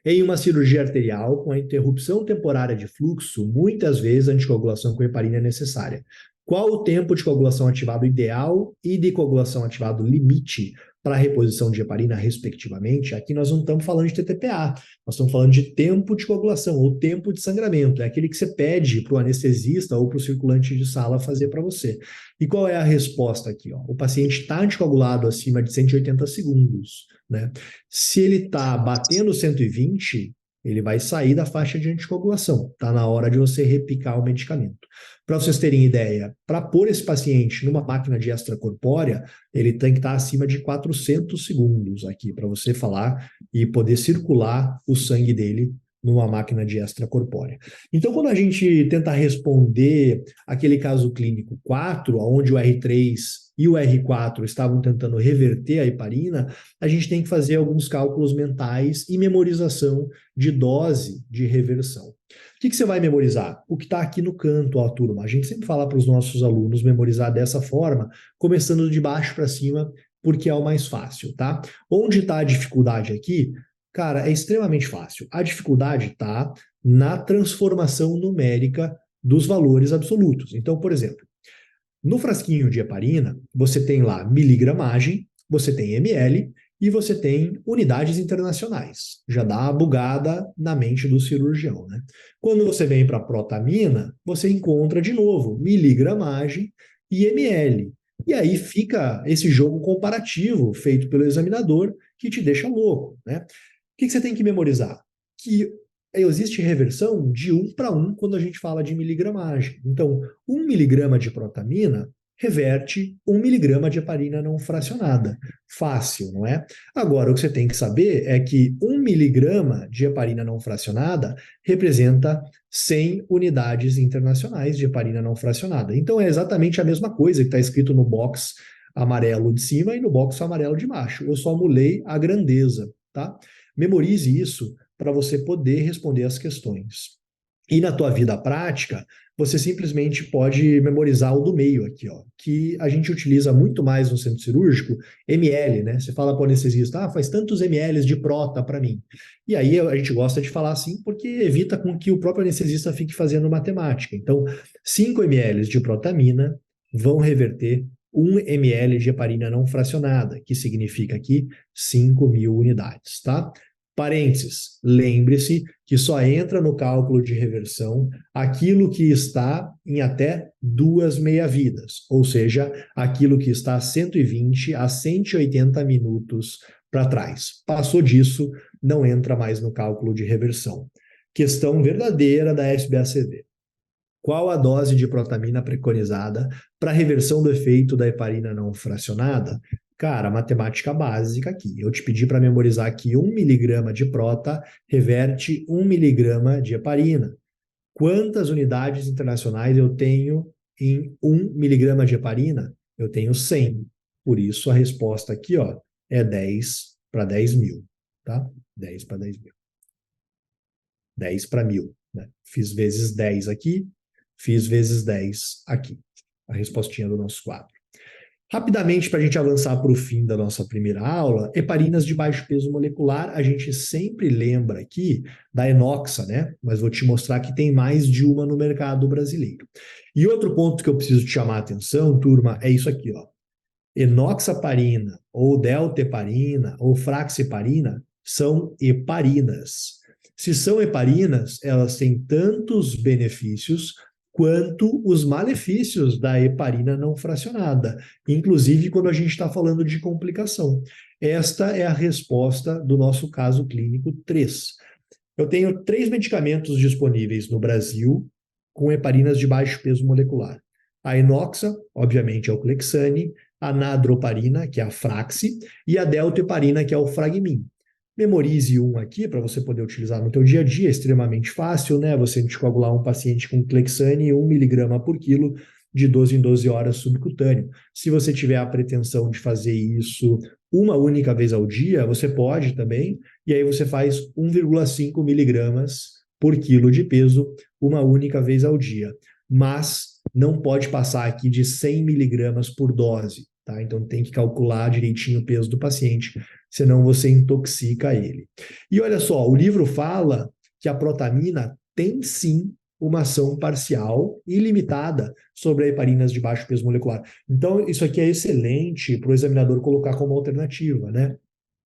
Em uma cirurgia arterial com a interrupção temporária de fluxo, muitas vezes a anticoagulação com heparina é necessária. Qual o tempo de coagulação ativado ideal e de coagulação ativado limite para a reposição de heparina, respectivamente? Aqui nós não estamos falando de TTPA, nós estamos falando de tempo de coagulação ou tempo de sangramento. É aquele que você pede para o anestesista ou para o circulante de sala fazer para você. E qual é a resposta aqui? Ó? O paciente está anticoagulado acima de 180 segundos, né? Se ele está batendo 120, ele vai sair da faixa de anticoagulação. Está na hora de você repicar o medicamento. Para vocês terem ideia, para pôr esse paciente numa máquina de extracorpórea, ele tem que estar acima de 400 segundos aqui, para você falar e poder circular o sangue dele numa máquina de extracorpórea. Então, quando a gente tenta responder aquele caso clínico 4, onde o R3 e o R4 estavam tentando reverter a heparina, a gente tem que fazer alguns cálculos mentais e memorização de dose de reversão. O que você vai memorizar? O que está aqui no canto, ó, turma. A gente sempre fala para os nossos alunos memorizar dessa forma, começando de baixo para cima, porque é o mais fácil, tá? Onde está a dificuldade aqui? Cara, é extremamente fácil. A dificuldade está na transformação numérica dos valores absolutos. Então, por exemplo, no frasquinho de heparina, você tem lá miligramagem, você tem ml e você tem unidades internacionais. Já dá uma bugada na mente do cirurgião, né? Quando você vem para a protamina, você encontra de novo miligramagem e ml. E aí fica esse jogo comparativo feito pelo examinador que te deixa louco, né? O que você tem que memorizar? Que existe reversão de 1 para 1 quando a gente fala de miligramagem. Então, 1 miligrama de protamina reverte 1 miligrama de heparina não fracionada. Fácil, não é? Agora, o que você tem que saber é que 1 miligrama de heparina não fracionada representa 100 unidades internacionais de heparina não fracionada. Então, é exatamente a mesma coisa que está escrito no box amarelo de cima e no box amarelo de baixo. Eu só mulei a grandeza, tá? Memorize isso para você poder responder as questões. E na tua vida prática, você simplesmente pode memorizar o do meio aqui, ó, que a gente utiliza muito mais no centro cirúrgico, ml, né? Você fala para o anestesista, faz tantos ml de prota para mim. E aí a gente gosta de falar assim porque evita com que o próprio anestesista fique fazendo matemática. Então, 5 ml de protamina vão reverter 1 ml de heparina não fracionada, que significa aqui 5.000 unidades, tá? Parênteses, lembre-se que só entra no cálculo de reversão aquilo que está em até 2 meia-vidas, ou seja, aquilo que está 120 a 180 minutos para trás. Passou disso, não entra mais no cálculo de reversão. Questão verdadeira da SBACV. Qual a dose de protamina preconizada para reversão do efeito da heparina não fracionada? Cara, matemática básica aqui. Eu te pedi para memorizar que 1 miligrama de prota reverte 1 miligrama de heparina. Quantas unidades internacionais eu tenho em 1 miligrama de heparina? Eu tenho 100. Por isso, a resposta aqui, ó, é 10 para 10 mil. Tá? 10 para 10 mil. 10 para 1000. Né? Fiz vezes 10 aqui, fiz vezes 10 aqui. A respostinha do nosso quadro. Rapidamente, para a gente avançar para o fim da nossa primeira aula, heparinas de baixo peso molecular, a gente sempre lembra aqui da enoxa, né? Mas vou te mostrar que tem mais de uma no mercado brasileiro. E outro ponto que eu preciso te chamar a atenção, turma, é isso aqui, ó. Enoxaparina, ou deltaheparina, ou fraxiparina, são heparinas. Se são heparinas, elas têm tantos benefícios quanto os malefícios da heparina não fracionada, inclusive quando a gente está falando de complicação. Esta é a resposta do nosso caso clínico 3. Eu tenho 3 medicamentos disponíveis no Brasil com heparinas de baixo peso molecular. A enoxa, obviamente, é o Clexane, a nadroparina, que é a Fraxi, e a deltaheparina, que é o Fragmin. Memorize um aqui para você poder utilizar no teu dia a dia, é extremamente fácil, né? Você anticoagular um paciente com Clexane 1 miligrama por quilo de 12 em 12 horas subcutâneo. Se você tiver a pretensão de fazer isso uma única vez ao dia, você pode também, e aí você faz 1,5 miligramas por quilo de peso uma única vez ao dia. Mas não pode passar aqui de 100 miligramas por dose, tá? Então tem que calcular direitinho o peso do paciente, senão você intoxica ele. E olha só, o livro fala que a protamina tem sim uma ação parcial e limitada sobre heparinas de baixo peso molecular. Então, isso aqui é excelente para o examinador colocar como alternativa, né?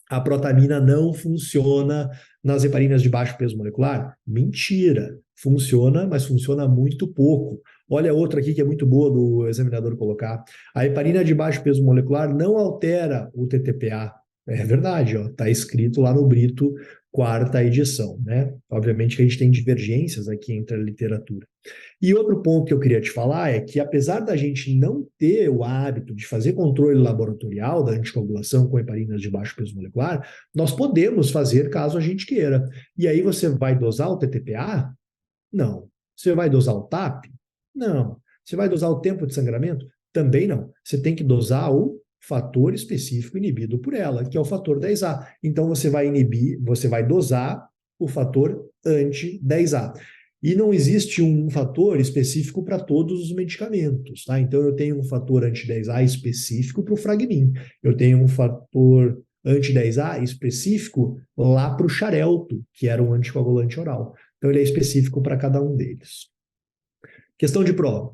A protamina não funciona nas heparinas de baixo peso molecular? Mentira. Funciona, mas funciona muito pouco. Olha outra aqui que é muito boa do examinador colocar. A heparina de baixo peso molecular não altera o TTPA. É verdade, ó, tá escrito lá no Brito, quarta edição, né? Obviamente que a gente tem divergências aqui entre a literatura. E outro ponto que eu queria te falar é que, apesar da gente não ter o hábito de fazer controle laboratorial da anticoagulação com heparinas de baixo peso molecular, nós podemos fazer caso a gente queira. E aí você vai dosar o TTPA? Não. Você vai dosar o TAP? Não. Você vai dosar o tempo de sangramento? Também não. Você tem que dosar o fator específico inibido por ela, que é o fator 10A. Então você vai inibir, você vai dosar o fator anti-10A. E não existe um fator específico para todos os medicamentos, tá? Então eu tenho um fator anti-10A específico para o Fragmin. Eu tenho um fator anti-10A específico lá para o Xarelto, que era um anticoagulante oral. Então ele é específico para cada um deles. Questão de prova.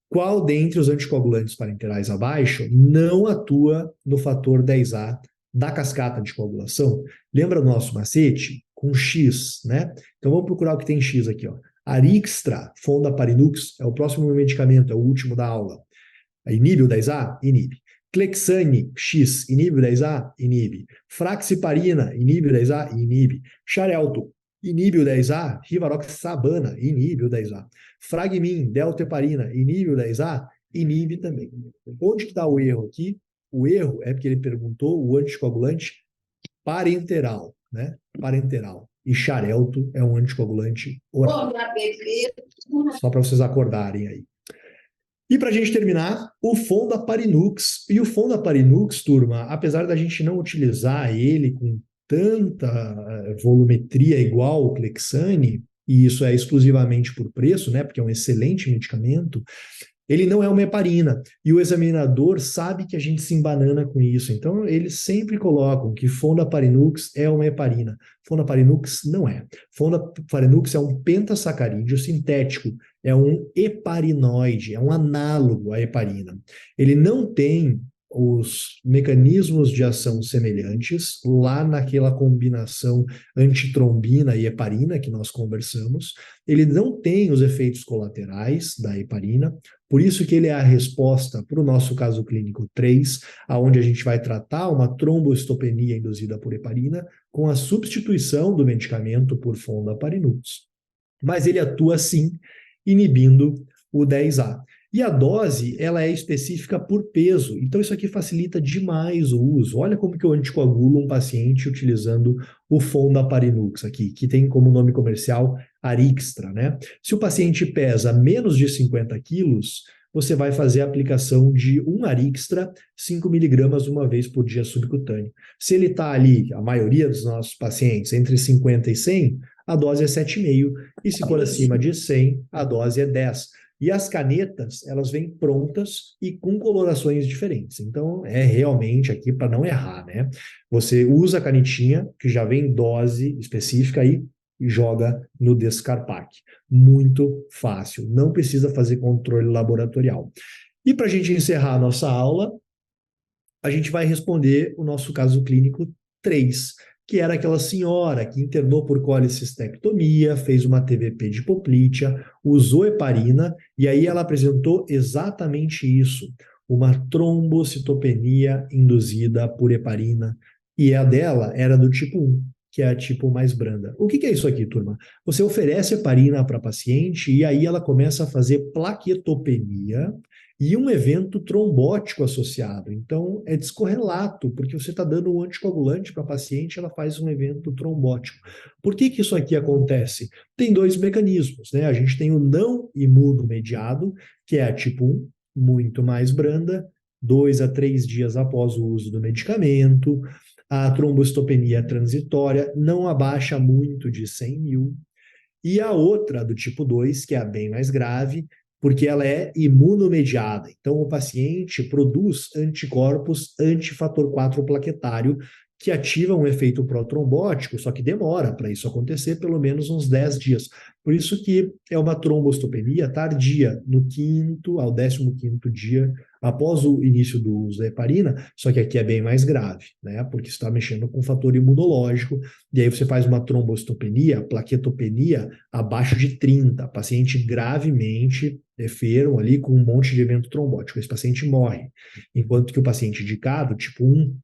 Qual dentre os anticoagulantes parenterais abaixo não atua no fator 10A da cascata de coagulação? Lembra do nosso macete? Com X, né? Então vamos procurar o que tem X aqui, ó. Arixtra, Fondaparinux, é o próximo medicamento, é o último da aula. Inibe o 10A? Inibe. Clexane, X, inibe o 10A? Inibe. Fraxiparina, inibe o 10A? Inibe. Xarelto, inibe o 10A? Rivaroxabana, inibe o 10A. Fragmin, deltaheparina, inibe o 10A? Inibe também. Onde que está o erro aqui? O erro é porque ele perguntou o anticoagulante parenteral, né? Parenteral. E Xarelto é um anticoagulante oral. Só para vocês acordarem aí. E para a gente terminar, o Fondaparinux. E o Fondaparinux, turma, apesar da gente não utilizar ele com tanta volumetria igual o Clexane, e isso é exclusivamente por preço, né, porque é um excelente medicamento, ele não é uma heparina. E o examinador sabe que a gente se embanana com isso. Então, eles sempre colocam que Fondaparinux é uma heparina. Fondaparinux não é. Fondaparinux é um pentasacarídeo sintético. É um heparinoide, é um análogo à heparina. Ele não tem os mecanismos de ação semelhantes lá naquela combinação antitrombina e heparina que nós conversamos. Ele não tem os efeitos colaterais da heparina, por isso que ele é a resposta para o nosso caso clínico 3, aonde a gente vai tratar uma trombocitopenia induzida por heparina com a substituição do medicamento por Fondaparinux. Mas ele atua sim inibindo o 10A. E a dose, ela é específica por peso. Então isso aqui facilita demais o uso. Olha como que eu anticoagulo um paciente utilizando o Fondaparinux aqui, que tem como nome comercial Arixtra, né? Se o paciente pesa menos de 50 quilos, você vai fazer a aplicação de um Arixtra, 5 miligramas uma vez por dia subcutâneo. Se ele está ali, a maioria dos nossos pacientes, entre 50 e 100, a dose é 7,5. E se for acima de 100, a dose é 10. E as canetas, elas vêm prontas e com colorações diferentes. Então, é realmente aqui para não errar, né? Você usa a canetinha, que já vem dose específica aí, e joga no Descarpac. Muito fácil, não precisa fazer controle laboratorial. E para a gente encerrar a nossa aula, a gente vai responder o nosso caso clínico 3, que era aquela senhora que internou por colicistectomia, fez uma TVP de hipoplítea, usou heparina, e aí ela apresentou exatamente isso, uma trombocitopenia induzida por heparina, e a dela era do tipo 1. que é a tipo mais branda. O que é isso aqui, turma? Você oferece heparina para a paciente e aí ela começa a fazer plaquetopenia e um evento trombótico associado. Então, é descorrelato, porque você está dando um anticoagulante para a paciente, ela faz um evento trombótico. Por que isso aqui acontece? Tem dois mecanismos, né? A gente tem o não imunomediado, que é a tipo 1, muito mais branda, 2 a 3 dias após o uso do medicamento. A trombocitopenia transitória não abaixa muito de 100 mil. E a outra, do tipo 2, que é a bem mais grave, porque ela é imunomediada. Então, o paciente produz anticorpos antifator 4 plaquetário que ativam um efeito protrombótico, só que demora para isso acontecer pelo menos uns 10 dias. Por isso que é uma trombocitopenia tardia, no quinto ao 15º dia após o início do uso da heparina, só que aqui é bem mais grave, né? Porque está mexendo com o fator imunológico, e aí você faz uma trombocitopenia, plaquetopenia abaixo de 30, paciente gravemente enfermo ali com um monte de evento trombótico. Esse paciente morre, enquanto que o paciente indicado, tipo 1,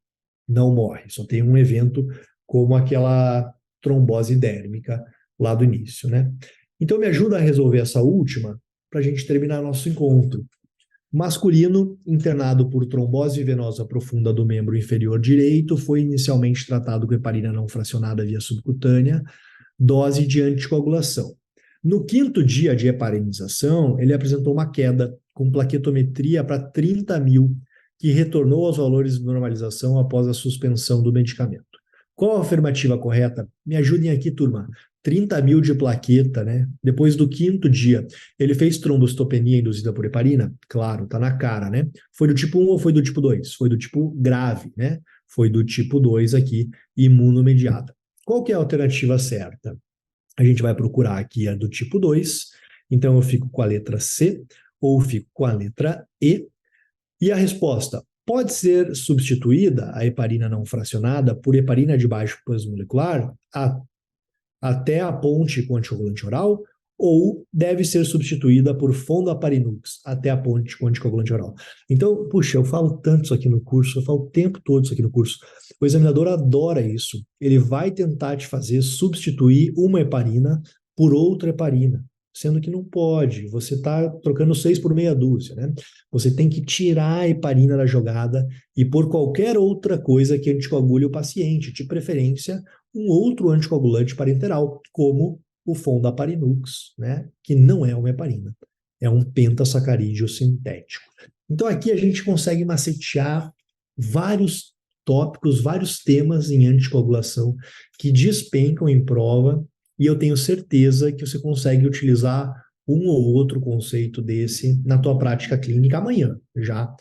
não morre, só tem um evento como aquela trombose dérmica lá do início, né? Então me ajuda a resolver essa última para a gente terminar nosso encontro. Masculino, internado por trombose venosa profunda do membro inferior direito, foi inicialmente tratado com heparina não fracionada via subcutânea, dose de anticoagulação. No quinto dia de heparinização, ele apresentou uma queda com plaquetometria para 30 mil, que retornou aos valores de normalização após a suspensão do medicamento. Qual a afirmativa correta? Me ajudem aqui, turma. 30 mil de plaqueta, né? Depois do quinto dia, ele fez trombocitopenia induzida por heparina? Claro, tá na cara, né? Foi do tipo 1 ou foi do tipo 2? Foi do tipo grave, né? Foi do tipo 2 aqui, imunomediada. Qual que é a alternativa certa? A gente vai procurar aqui a do tipo 2, então eu fico com a letra C ou fico com a letra E. E a resposta pode ser substituída, a heparina não fracionada, por heparina de baixo peso molecular até a ponte com anticoagulante oral, ou deve ser substituída por fondaparinux até a ponte com anticoagulante oral. Então, puxa, eu falo tanto isso aqui no curso, eu falo o tempo todo isso aqui no curso. O examinador adora isso. Ele vai tentar te fazer substituir uma heparina por outra heparina, sendo que não pode. Você está trocando 6 por meia dúzia, né? Você tem que tirar a heparina da jogada e por qualquer outra coisa que anticoagule o paciente, de preferência um outro anticoagulante parenteral, como o fondaparinux, né? Que não é uma heparina, é um pentasacarídeo sintético. Então aqui a gente consegue macetear vários tópicos, vários temas em anticoagulação que despencam em prova, e eu tenho certeza que você consegue utilizar um ou outro conceito desse na tua prática clínica amanhã, já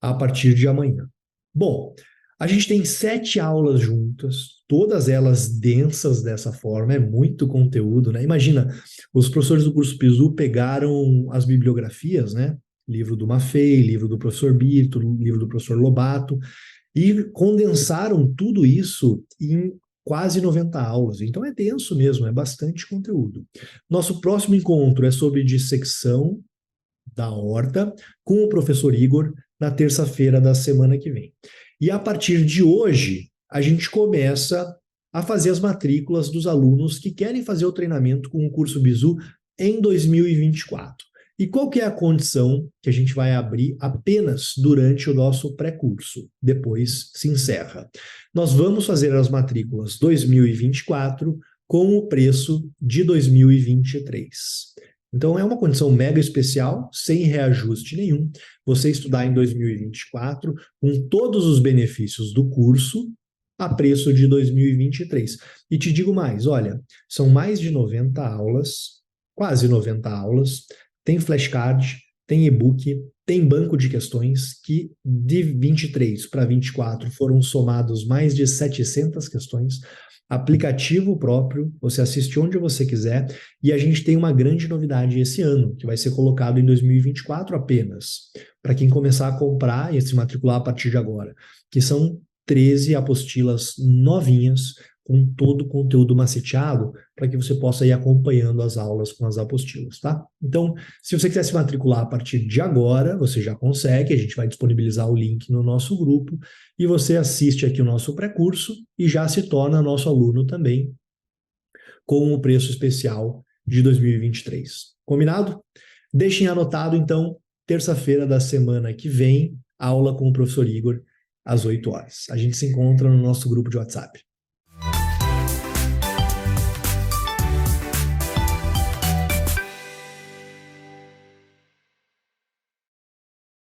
a partir de amanhã. Bom, a gente tem 7 aulas juntas, todas elas densas dessa forma, é muito conteúdo, né? Imagina, os professores do curso Bizu pegaram as bibliografias, né? Livro do Maffei, livro do professor Birto, livro do professor Lobato, e condensaram tudo isso em quase 90 aulas. Então é denso mesmo, é bastante conteúdo. Nosso próximo encontro é sobre dissecção da horta com o professor Igor na terça-feira da semana que vem. E a partir de hoje, a gente começa a fazer as matrículas dos alunos que querem fazer o treinamento com o curso Bizu em 2024. E qual que é a condição que a gente vai abrir apenas durante o nosso pré-curso? Depois se encerra. Nós vamos fazer as matrículas 2024 com o preço de 2023. Então é uma condição mega especial, sem reajuste nenhum, você estudar em 2024 com todos os benefícios do curso a preço de 2023. E te digo mais, olha, são mais de 90 aulas, quase 90 aulas, tem flashcard, tem e-book, tem banco de questões que de 23 para 24 foram somados mais de 700 questões, aplicativo próprio, você assiste onde você quiser, e a gente tem uma grande novidade esse ano, que vai ser colocado em 2024 apenas, para quem começar a comprar e se matricular a partir de agora, que são 13 apostilas novinhas, com todo o conteúdo maceteado para que você possa ir acompanhando as aulas com as apostilas, tá? Então, se você quiser se matricular a partir de agora, você já consegue, a gente vai disponibilizar o link no nosso grupo e você assiste aqui o nosso pré-curso e já se torna nosso aluno também com o preço especial de 2023. Combinado? Deixem anotado, então, terça-feira da semana que vem, aula com o professor Igor, às 8 horas. A gente se encontra no nosso grupo de WhatsApp.